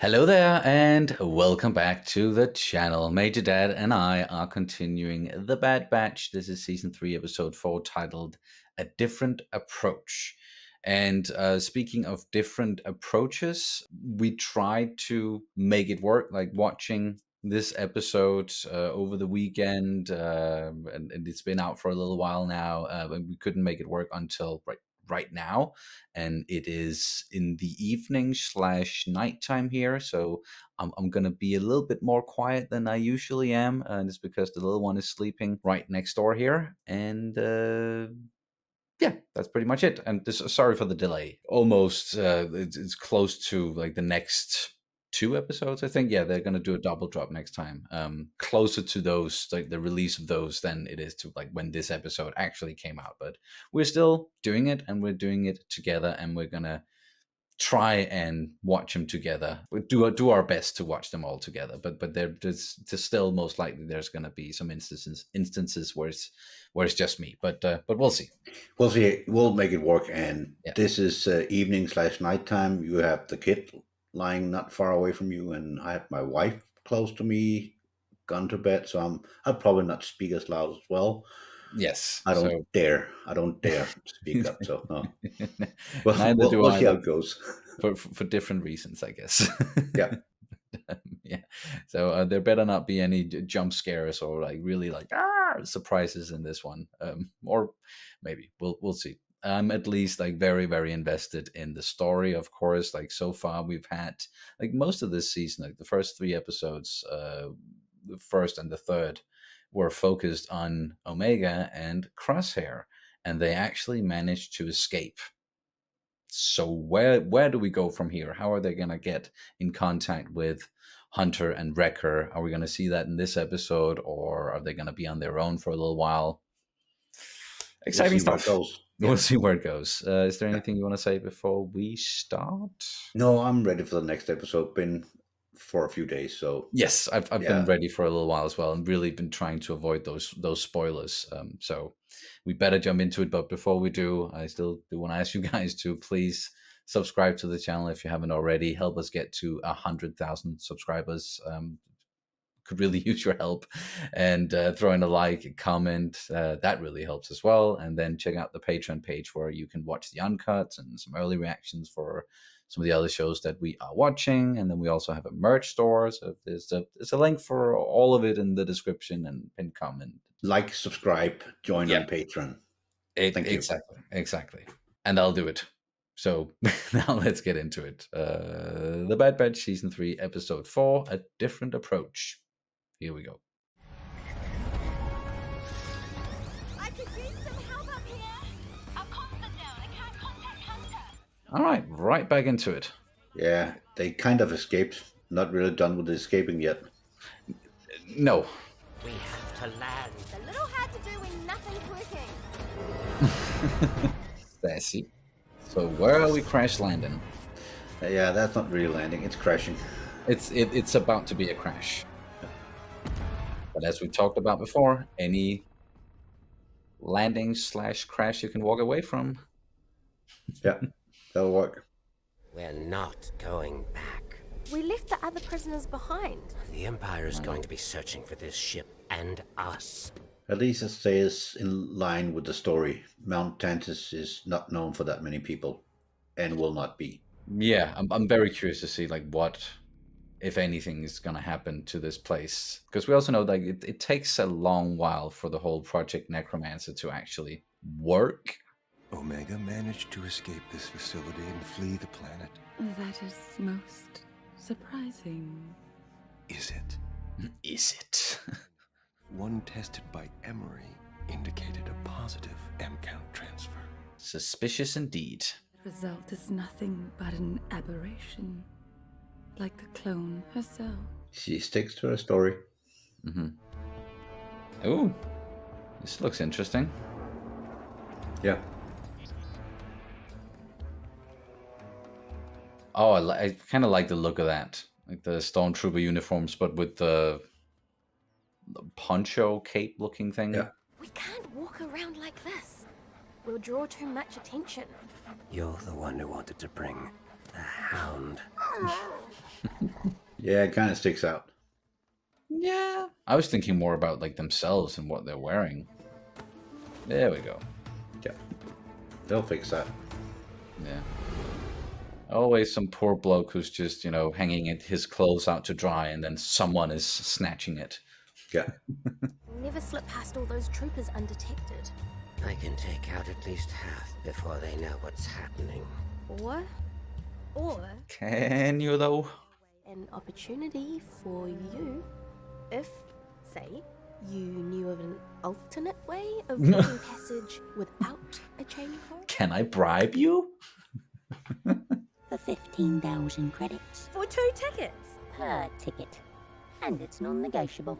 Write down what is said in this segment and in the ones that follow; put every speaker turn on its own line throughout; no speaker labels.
Hello there, and welcome back to the channel. Major Dad and I are continuing The Bad Batch. This is season 3, episode 4, titled A Different Approach. And speaking of different approaches, we tried to make it work, like watching this episode over the weekend, and it's been out for a little while now, and we couldn't make it work until right now, and it is in the evening slash nighttime here, so I'm gonna be a little bit more quiet than I usually am, and it's because the little one is sleeping right next door here, and yeah, that's pretty much it. And sorry for the delay. Almost, it's close to like the next 2 episodes, I think. Yeah, they're gonna do a double drop next time. Closer to those, like the release of those, than it is to like when this episode actually came out. But we're still doing it, and we're doing it together, and we're gonna try and watch them together. We do our best to watch them all together, but there's still most likely there's going to be some instances where it's just me. But we'll see.
We'll see. We'll make it work. And
Yeah.
this is evening slash nighttime. You have the kid lying not far away from you, and I have my wife close to me, gone to bed. So I'll probably not speak as loud as well.
Yes.
I don't
So
dare. I don't dare speak up. So no. Well,
neither
we'll,
do
we'll
I.
see how
Like
it goes.
for different reasons, I guess.
Yeah.
Yeah. So there better not be any jump scares or like really like surprises in this one. Or maybe we'll see. I'm at least like very very invested in the story. Of course, like so far we've had like most of this season, like the first 3 episodes, the first and the third, were focused on Omega and Crosshair, and they actually managed to escape. So where do we go from here? How are they going to get in contact with Hunter and Wrecker? Are we going to see that in this episode, or are they going to be on their own for a little while?
We'll
Exciting
see where it
stuff.
goes.
We'll
Yeah.
see where it goes. Is there
Yeah.
anything you want to say before we start?
No, I'm ready for the next episode. Been for a few days. So
Yes, I've been
yeah.
ready for a little while as well, and really been trying to avoid those spoilers. So we better jump into it. But before we do, I still do want to ask you guys to please subscribe to the channel if you haven't already. Help us get to 100,000 subscribers. Could really use your help, and throwing a like, a comment, that really helps as well. And then check out the Patreon page where you can watch the uncuts and some early reactions for some of the other shows that we are watching. And then we also have a merch store, so there's a link for all of it in the description and pinned comment.
Like, subscribe, join
Yeah,
on Patreon. Thank you.
exactly, and I'll do it. So now let's get into it. The Bad Batch season 3, episode 4, A Different Approach. Here we go.
I could use some help up here. Our comms are down. I can't contact Hunter.
All right back into it.
Yeah, they kind of escaped. Not really done with the escaping yet.
No.
We have to land.
A little hard to do when nothing's working.
Sassy. So where are we crash landing?
Yeah, that's not really landing. It's crashing.
It's about to be a crash. But as we talked about before, any landing slash crash you can walk away from.
Yeah, that'll work.
We're not going back.
We left the other prisoners behind.
The Empire is going to be searching for this ship and us.
At least it stays in line with the story. Mount Tantiss is not known for that many people, and will not be.
Yeah, I'm very curious to see like what, if anything, is going to happen to this place, because we also know like it takes a long while for the whole Project Necromancer to actually work.
Omega managed to escape this facility and flee the planet.
That is most surprising.
Is it?
Is it?
One tested by Emery indicated a positive M-count transfer.
Suspicious indeed.
The result is nothing but an aberration. Like the clone herself.
She sticks to her story.
Ooh, this looks interesting.
Yeah.
Oh, I kind of like the look of that, like the stormtrooper uniforms, but with the poncho cape looking thing.
Yeah.
We can't walk around like this. We'll draw too much attention.
You're the one who wanted to bring the Hound.
Yeah, it kind of sticks out.
Yeah. I was thinking more about like themselves and what they're wearing. There we go.
Yeah, they'll fix that.
Yeah. Always some poor bloke who's just, hanging his clothes out to dry and then someone is snatching it.
Yeah,
We'll never slip past all those troopers undetected.
I can take out at least half before they know what's happening.
Or
Can you, though?
an opportunity for you if, say, you knew of an alternate way of getting passage without a chain code.
Can I bribe you?
For 15,000 credits
For 2 tickets.
per ticket. And it's non-negotiable.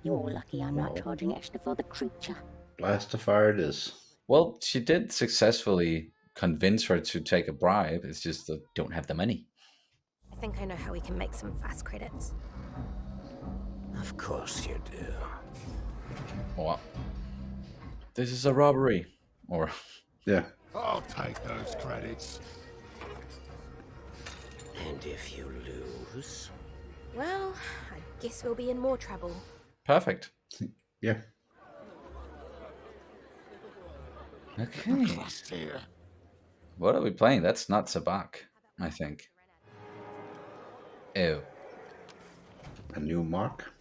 You're lucky I'm not charging extra for the creature.
blast of fire it is.
Well, she did successfully convince her to take a bribe. It's just that don't have the money.
I think I know how we can make some fast credits.
Of course you do.
Well, this is a robbery. Or,
Yeah,
I'll take those credits.
And if you lose,
Well, I guess we'll be in more trouble.
perfect.
yeah.
Okay.
Crosshair.
What are we playing? That's not Sabak, I think. Ew.
A new mark.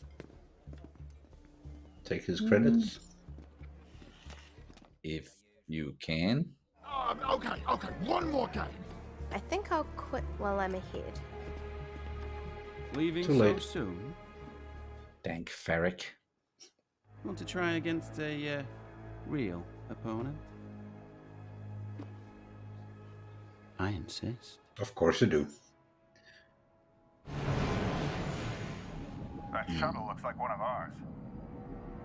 Take his credits.
If you can.
Okay, one more game.
I think I'll quit while I'm ahead.
Leaving
Too
so
late.
soon?
Dank Ferric.
Want to try against a real opponent? I insist.
Of course you do.
That shuttle looks like one of ours.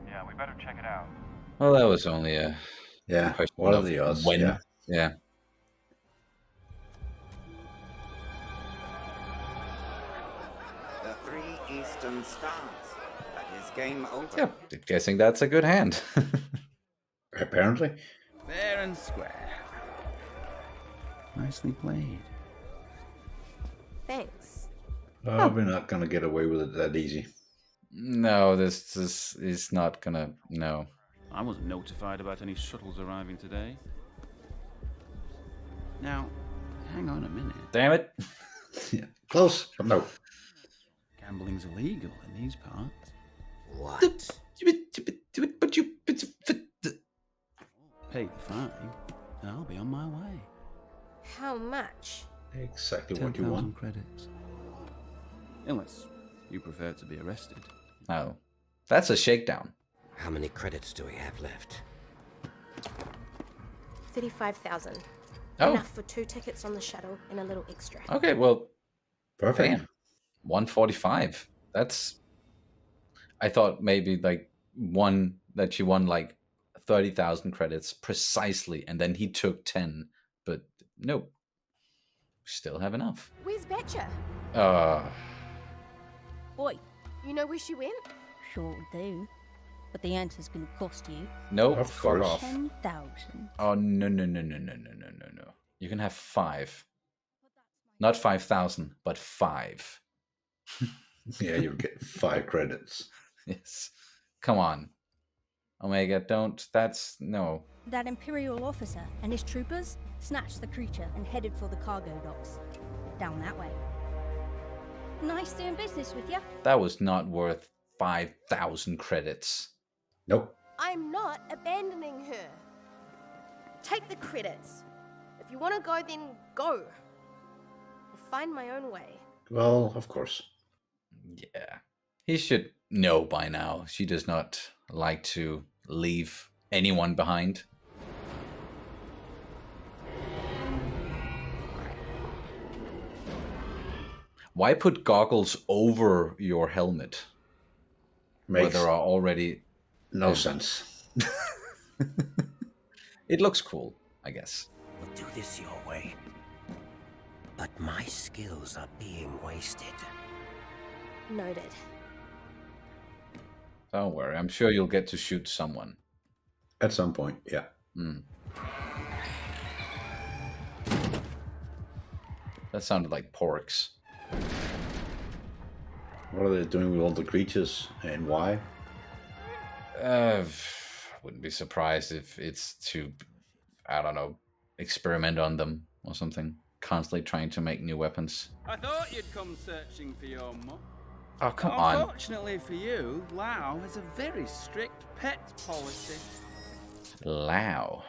Yeah, we better check it out.
Well, that was only a
Yeah,
question
what are
of
the odds?
when.
Yeah.
Yeah.
The 3 Eastern Stars. That is game over.
Yeah. Guessing that's a good hand.
Apparently.
Fair and square. Nicely played.
Thanks.
We're not gonna get away with it that easy.
No, this is not gonna. No.
I wasn't notified about any shuttles arriving today. Now, hang on a minute.
Damn it.
Yeah. Close, but no.
Gambling's illegal in these parts.
what?
But you.
Pay the fine. I'll be on my way.
How much?
Exactly what you
10,000
want.
credits. Unless you prefer to be arrested.
Oh, that's a shakedown.
How many credits do we have left?
35,000.
Oh,
Enough for 2 tickets on the shuttle and a little extra.
okay. Well,
Perfect.
damn. 145. That's. I thought maybe like she won like 30,000 credits precisely, and then he took 10. But nope. Still have enough.
Where's Betcha?
Oi,
You know where she went?
sure do. But the answer's gonna cost you
Nope.
Of
Fuck
course.
off.
10,000.
Oh no. You can have 5. Not 5,000, but 5.
Yeah, you'll get 5 credits.
Yes. Come on. Omega, don't. That's no.
That Imperial officer and his troopers snatched the creature and headed for the cargo docks. Down that way. Nice doing business with you.
That was not worth 5,000 credits.
Nope.
I'm not abandoning her. Take the credits. If you want to go, then go. I'll find my own way.
Well, of course.
Yeah. He should know by now. She does not like to leave anyone behind. Why put goggles over your helmet? Where
Makes
there are already.
no sense.
It looks cool, I guess.
We'll do this your way. But my skills are being wasted.
Noted.
Don't worry, I'm sure you'll get to shoot someone.
At some point, yeah.
That sounded like porks.
What are they doing with all the creatures and why?
Wouldn't be surprised if it's to, I don't know, experiment on them or something. Constantly trying to make new weapons.
I thought you'd come searching for your mum.
Oh, come on.
Unfortunately for you, Lao has a very strict pet policy.
Lao.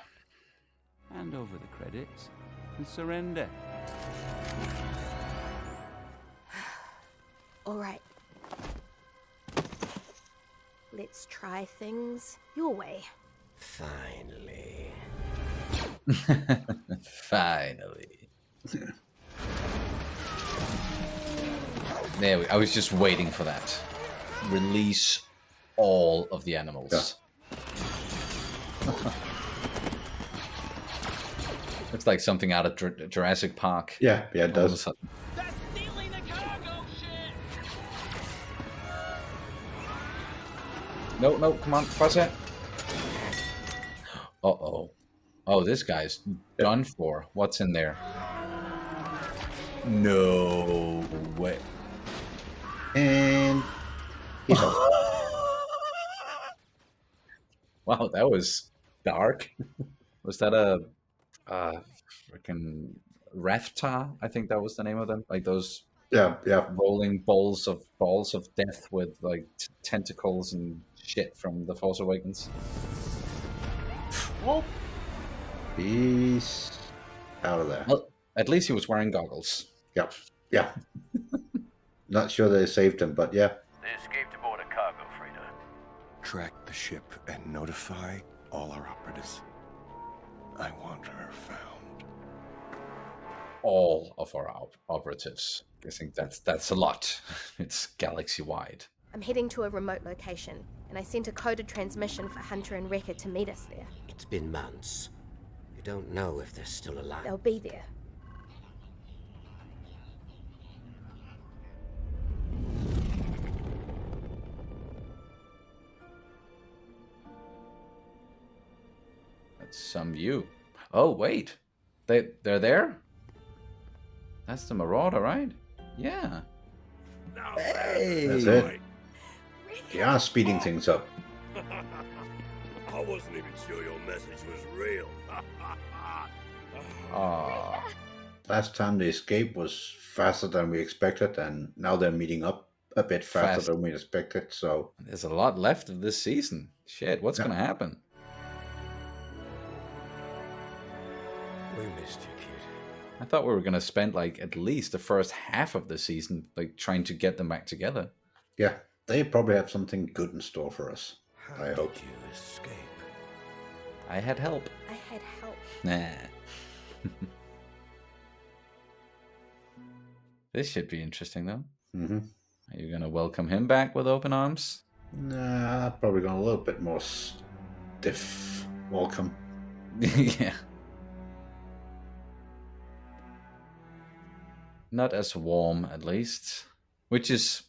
Hand over the credits and surrender.
All right. Let's try things your way.
Finally.
Finally. There we. I was just waiting for that. Release all of the animals. Yeah. It's like something out of Jurassic Park.
Yeah, it does.
That's stealing the cargo ship!
No, come on, Crosshair. Uh-oh. Oh, this guy's done for. What's in there? No way.
And he's off.
Wow, that was dark. Was that a freaking Rafta? I think that was the name of them. Like those
Yeah.
rolling balls of death with like tentacles and shit from the Force Awakens.
Oh. He's out of there.
Well, at least he was wearing goggles.
Yeah. Not sure they saved him, but yeah.
They escaped aboard a cargo freighter.
Track the ship and notify all our operatives. I want her found.
All of our operatives. I think that's a lot. It's galaxy-wide.
I'm heading to a remote location, and I sent a coded transmission for Hunter and Wrecker to meet us there.
It's been months. You don't know if they're still alive.
They'll be there.
That's some view. Oh, wait. They're there? That's the Marauder, right? Yeah. Hey!
That's it. They are speeding things up.
I wasn't even sure your message was real.
Aww.
Last time they escaped was faster than we expected, and now they're meeting up a bit faster than we expected, so...
There's a lot left of this season. Shit, what's going to happen?
We missed you, kid.
I thought we were going to spend like at least the first half of the season like trying to get them back together.
Yeah, they probably have something good in store for us. I hope.
Did you escape?
I had help.
I had help.
Nah. This should be interesting though.
Mm-hmm.
Are you going to welcome him back with open arms?
Nah, probably gone a little bit more stiff welcome.
Yeah. Not as warm, at least, which is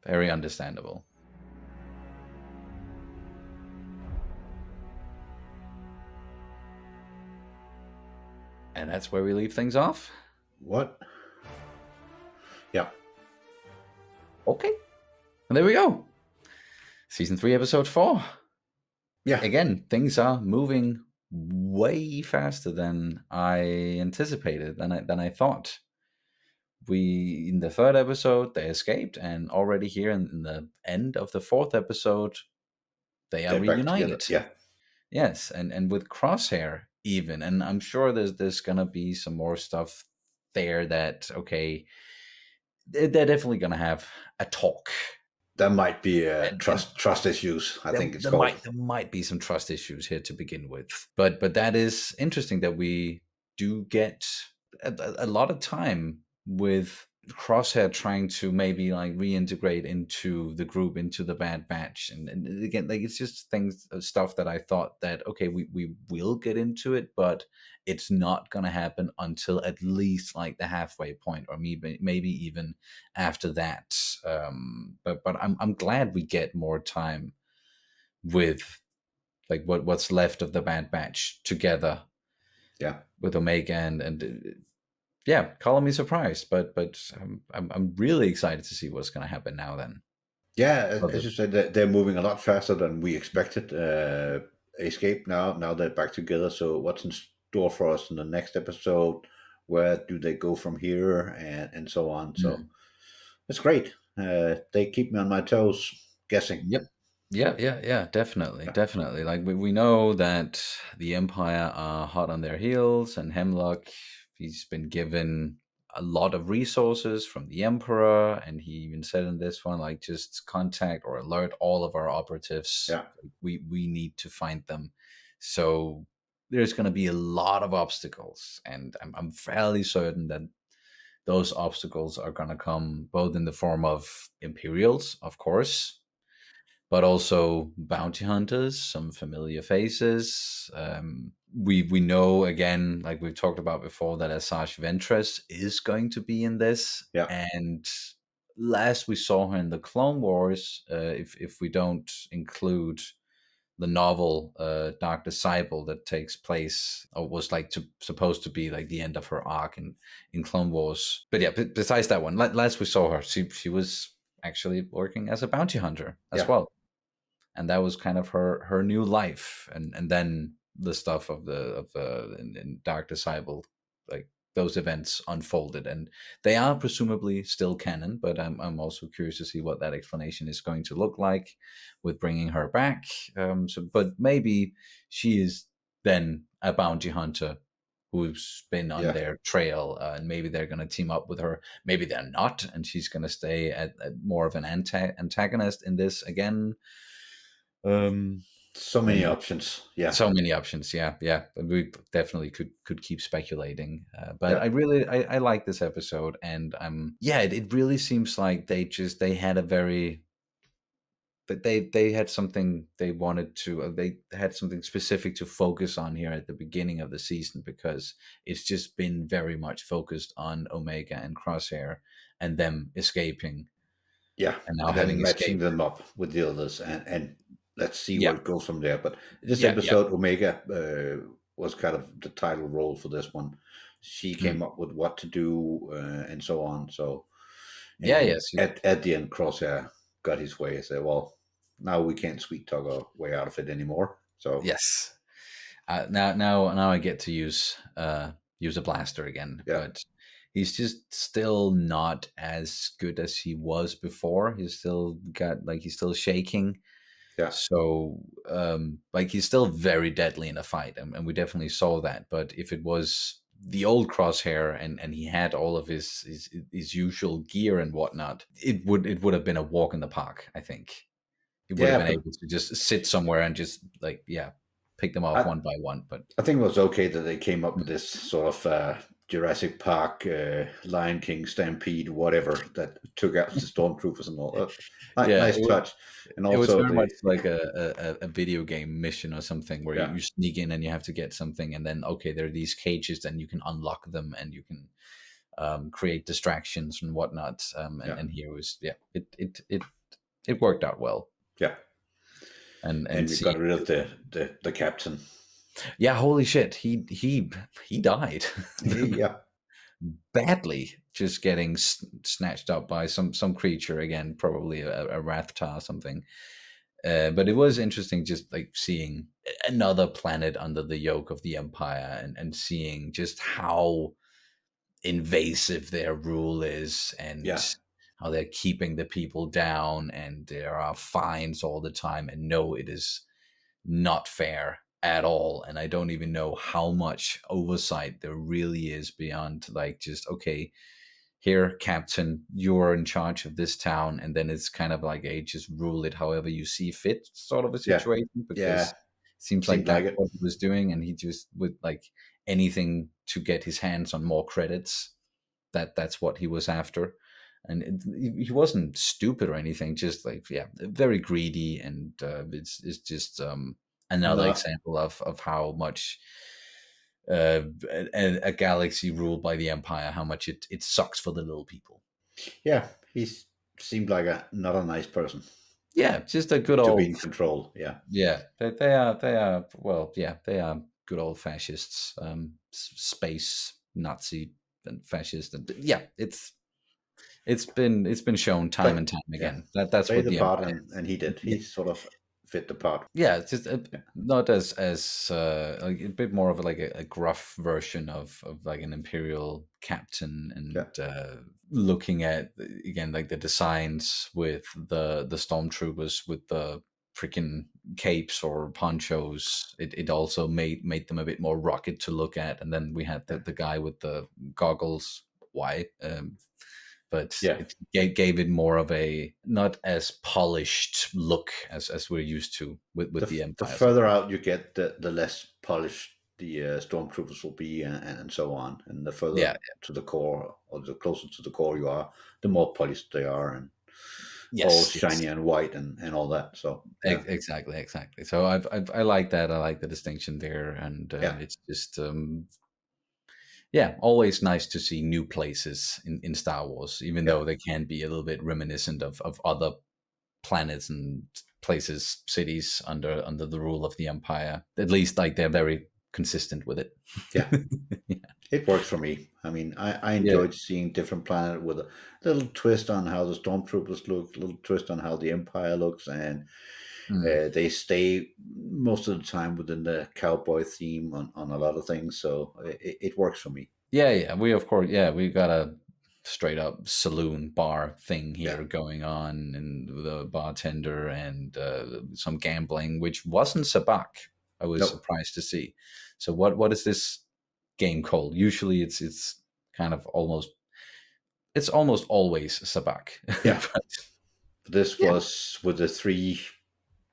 very understandable. And that's where we leave things off.
What? Yeah.
Okay. And there we go. Season 3, episode 4.
Yeah.
Again, things are moving way faster than I anticipated, than I thought. In the 3rd episode, they escaped, and already here in the end of the 4th episode, they're reunited.
Yeah.
Yes, and with Crosshair even, and I'm sure there's gonna be some more stuff there that, okay, they're definitely gonna have a talk.
There might be trust issues. I think
there might be some trust issues here to begin with, but that is interesting that we do get a lot of time with Crosshair trying to maybe like reintegrate into the group, into the Bad Batch, and again, like it's just stuff that I thought that okay, we will get into it, but it's not gonna happen until at least like the halfway point, or maybe even after that. But I'm glad we get more time with like what's left of the Bad Batch together.
Yeah,
with Omega and yeah, color me surprised, but I'm really excited to see what's going to happen now. Then,
Yeah,
Love
as
it.
you said, they're moving a lot faster than we expected. Escape now they're back together. So what's in store for us in the next episode? Where do they go from here, and so on? So
Mm.
it's great. They keep me on my toes, guessing.
Yep. Yeah, definitely. Like we know that the Empire are hot on their heels, and Hemlock, he's been given a lot of resources from the Emperor, and he even said in this one, like, just contact or alert all of our operatives.
Yeah,
We need to find them. So there's going to be a lot of obstacles, and I'm fairly certain that those obstacles are going to come both in the form of Imperials, of course, but also bounty hunters, some familiar faces. We know, again, like we've talked about before, that Asajj Ventress is going to be in this,
yeah,
and last we saw her in the Clone Wars, if we don't include the novel Dark Disciple that takes place, or was like supposed to be like the end of her arc in Clone Wars. But yeah, besides that one, last we saw her, she was actually working as a bounty hunter as
yeah.
well, and that was kind of her new life. And then the stuff of in Dark Disciple, like those events unfolded, and they are presumably still canon, but I'm also curious to see what that explanation is going to look like with bringing her back. But maybe she is then a bounty hunter who's been on
Yeah.
their trail, and maybe they're going to team up with her, maybe they're not, and she's going to stay at more of an antagonist in this again.
So
And
many options. Yeah,
so many options. Yeah. But we definitely could keep speculating. But
yeah,
I like this episode, and it really seems like they had a very, that they had something they wanted to, they had something specific to focus on here at the beginning of the season, because it's just been very much focused on Omega and Crosshair and them escaping,
yeah.
and now
And then
having
matching
escaped.
them up with the others, and let's see
Yeah,
where it goes from there. But this
yeah.
episode, Omega was kind of the title role for this one. She came
Mm.
up with what to do, and so on. So,
Yeah,
and
yes.
at the end, Crosshair got his way. Said, "Well, now we can't sweet talk our way out of it anymore." So,
Yes. Now I get to use a blaster again,
yeah,
but he's just still not as good as he was before. He's still shaking.
yeah,
So like he's still very deadly in a fight, and we definitely saw that. But if it was the old Crosshair, and he had all of his usual gear and whatnot, it would have been a walk in the park, I think. He would have
yeah.
been
But
able to just sit somewhere and just, like, pick them off
I,
one by one. But
I think it was okay that they came up with this sort of Jurassic Park, Lion King stampede, whatever, that took out the stormtroopers and all.
yeah,
Nice touch, and
it was
also
very much
the
like a video game mission or something, where
yeah,
you sneak in and you have to get something, and then, okay, there are these cages, and you can unlock them, and you can create distractions and whatnot. And
yeah,
and here was, it worked out well.
yeah,
And
and we got
see,
rid of the captain.
yeah, holy shit, he died.
Yeah,
Badly, just getting snatched up by some creature again, probably a Rathtar or something. But it was interesting, just like seeing another planet under the yoke of the Empire, and seeing just how invasive their rule is,
yeah,
and how they're keeping the people down, and there are fines all the time, and no, it is not fair at all. And I don't even know how much oversight there really is beyond, like, just, okay, here, captain, you're in charge of this town, and then it's kind of like a just rule it however you see fit sort of a
yeah,
situation, because
yeah.
it seems like
Seemed like
that's
it.
what he was doing, and he just would, like, anything to get his hands on more credits, that's what he was after. And he wasn't stupid or anything, just, like, very greedy. And it's just another
No,
example of how much a galaxy ruled by the Empire, how much it sucks for the little people.
yeah, he seemed like a not a nice person
Yeah, just a good
to be
old,
in control. Yeah,
yeah. They are good old fascists, space Nazi and fascist, and yeah, it's been shown time and time again that that's
Play
what
the
the
part,
Empire
and he did. He sort of fit the part.
yeah, it's just not as like a bit more of like a gruff version of like an imperial captain, and looking at again like the designs with the stormtroopers with the freaking capes or ponchos. It also made them a bit more rugged to look at, and then we had the guy with the goggles. Why? But it gave it more of a not as polished look as we're used to with the
The
Empire.
further out you get, the less polished the stormtroopers will be, and so on. And the further
Yeah,
to the core, or the closer to the core you are, the more polished they are, and all
yes,
shiny and white, and all that. So
exactly. So I like that. I like the distinction there, and it's just yeah, always nice to see new places in Star Wars, even though they can be a little bit reminiscent of other planets and places, cities under the rule of the Empire. At least like they're very consistent with it.
Yeah. It works for me. I mean, I
Yeah.
enjoyed seeing different planet with a little twist on how the stormtroopers look, a little twist on how the Empire looks, and they stay most of the time within the cowboy theme on a lot of things. So it works for me.
Yeah. We of course, we got a straight up saloon bar thing here going on, and the bartender and some gambling, which wasn't sabak. I was surprised to see. So what is this game called? Usually it's kind of almost always sabak.
Yeah.
But
This was with the three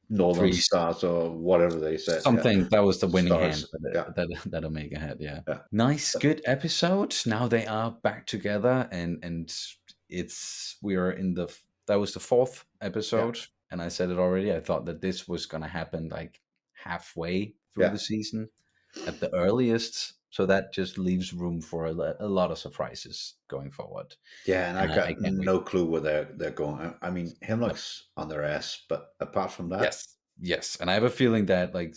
northern
three
stars, or whatever they said.
something that was the winning hand
Stars. Yeah.
that Omega had. Yeah. Nice, good episode. Now they are back together, and we are in the that was the fourth episode, and I said it already. I thought that this was gonna happen like halfway through the season at the earliest, so that just leaves room for a lot of surprises going forward.
Yeah, and I
I
got
can't wait.
no clue where they're going. I mean, Hemlock's on their ass, but apart from that,
Yes, and I have a feeling that like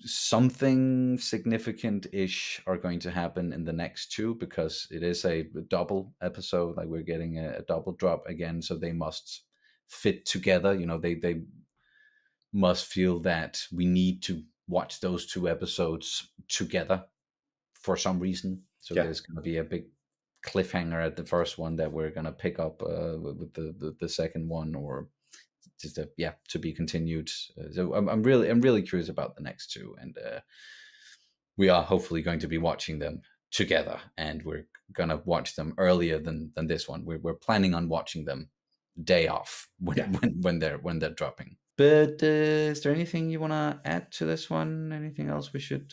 something significant-ish are going to happen in the next two, because it is a double episode. Like we're getting a double drop again, so they must fit together. You know, they must feel that we need to watch those two episodes together for some reason. So there's going to be a big cliffhanger at the first one that we're going to pick up with the second one, or just to be continued. So I'm really curious about the next two, and we are hopefully going to be watching them together, and we're gonna watch them earlier than this one. We're planning on watching them day off when they're dropping. But is there anything you want to add to this one? Anything else we should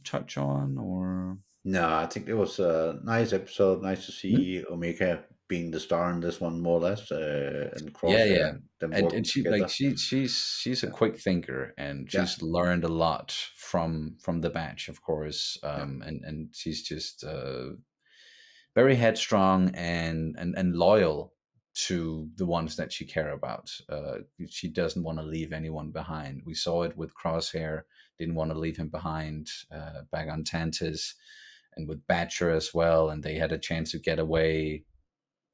touch on, or?
No, I think it was a nice episode. Nice to see Omega being the star in this one, more or less, and Crosshair, them working
And she
together.
she's a quick thinker, and she's learned a lot from the batch, of course. And she's just very headstrong and loyal to the ones that she care about. She doesn't want to leave anyone behind. We saw it with Crosshair; didn't want to leave him behind back on Tantiss, and with Batcher as well. And they had a chance to get away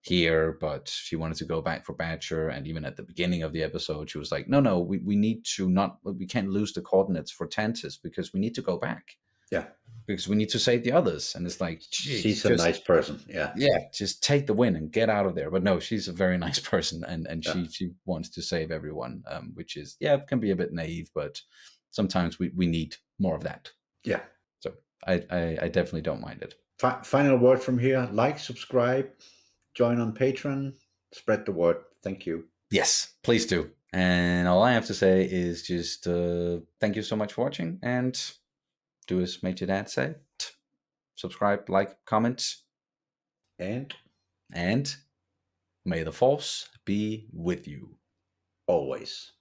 here, but she wanted to go back for Batcher. And even at the beginning of the episode, she was like, no, we need to we can't lose the coordinates for Tantiss, because we need to go back.
Yeah.
Because we need to save the others. And it's like,
she's a nice person. Yeah.
Just take the win and get out of there. But no, she's a very nice person, and she wants to save everyone, which is, can be a bit naive, but sometimes we need more of that.
Yeah.
So I definitely don't mind it.
Final word from here: like, subscribe, join on Patreon, spread the word. Thank you.
Yes, please do. And all I have to say is just thank you so much for watching, and do as Made Your Dad said. Subscribe, like, comment.
And
may the Force be with you.
Always.